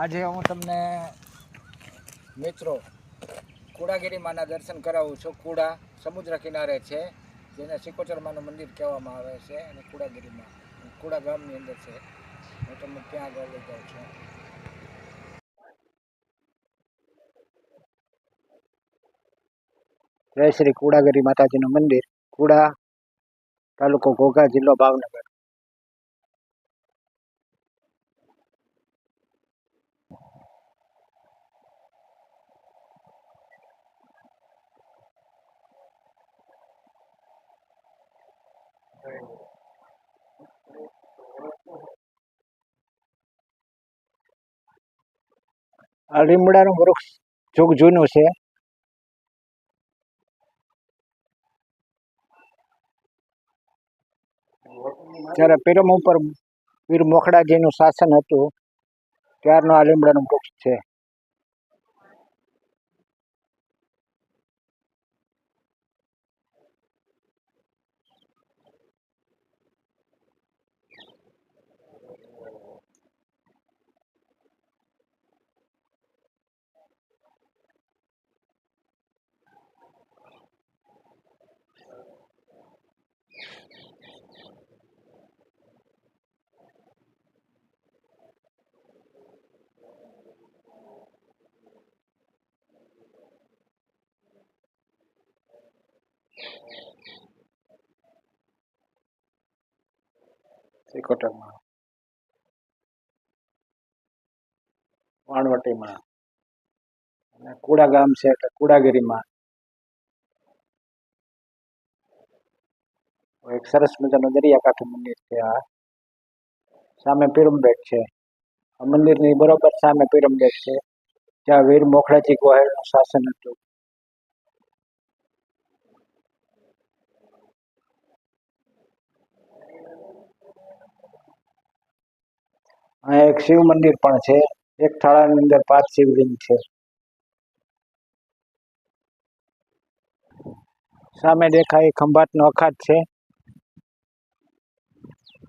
આજે હું તમને મિત્રો કુડાગીરી માના દર્શન કરાવું છું. કુડા સમુદ્ર કિનારે છે, જેને સિકોચર માનું મંદિર કહેવામાં આવે છે, અને કુડાગીરીમાં કુડા ગામની અંદર છે. હું તમને ત્યાં આગળ લઈ જાઉં છું. જય શ્રી કુડાગીરી માતાજીનું મંદિર, કુડા, તાલુકો ઘોઘા, જિલ્લો ભાવનગર. આ લીમડાનું વૃક્ષ જુગ જૂનું છે. જ્યારે પીરમ ઉપર વીર મોખડાજીનું શાસન હતું ત્યારનું આ લીમડાનું વૃક્ષ છે. સિકોટરમાં, વાણવટીમાં અને કુડા ગામ છે એટલે કુડાગીરીમાં એક સરસ મજાનું દરિયાકાંઠે મંદિર છે. આ સામે પીરમબેટ છે. આ મંદિરની બરોબર સામે પીરમબેટ છે, જ્યાં વીર મોખડાજી ગોહિલનું શાસન હતું. અહીંયા એક શિવ મંદિર પણ છે. એક થાળાની અંદર 5 શિવલિંગ છે. સામે દેખાય ખંભાતનો અખાત છે,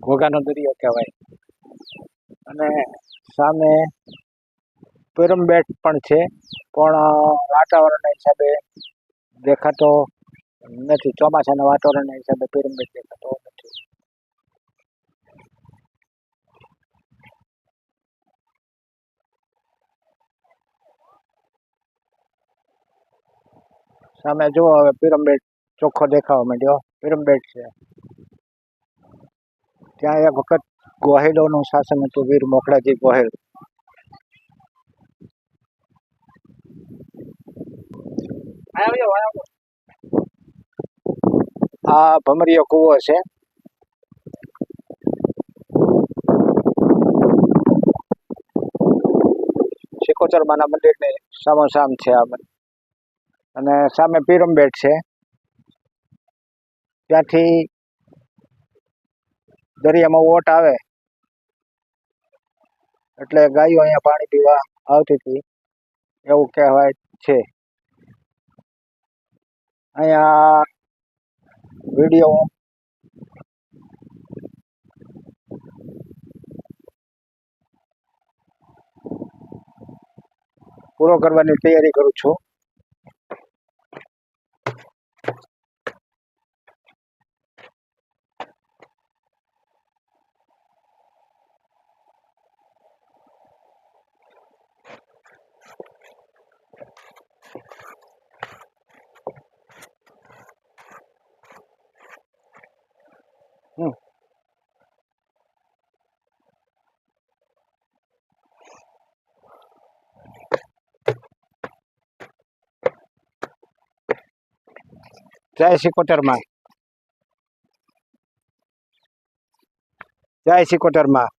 ઘોઘાનો દરિયો કહેવાય. અને સામે પીરમબેટ પણ છે, પણ વાતાવરણના હિસાબે દેખાતો નથી. ચોમાસાના વાતાવરણના હિસાબે પીરમબેટ દેખાતો નથી. સામે જુઓ, હવે પીરમબેટ ચોખ્ખો દેખાવા માંડ્યો. પીરમબેટ છે. ત્યાં એક વખત ગોહિલોનું શાસન હતું, વીર મોખડાજી ગોહિલ. આ ભમરીયો કૂવો છે. સિકોચર માના મંદિરની સામોસામ છે આ. અને સામે પીરમબેટ છે. ત્યાંથી દરિયામાં ઓટ આવે એટલે ગાયો અહીંયા પાણી પીવા આવતી હતી એવું કહેવાય છે. અહીંયા વિડીયો પૂરો કરવાની તૈયારી કરું છું. જય સિકોટરમાં, જય સિકોટરમાં.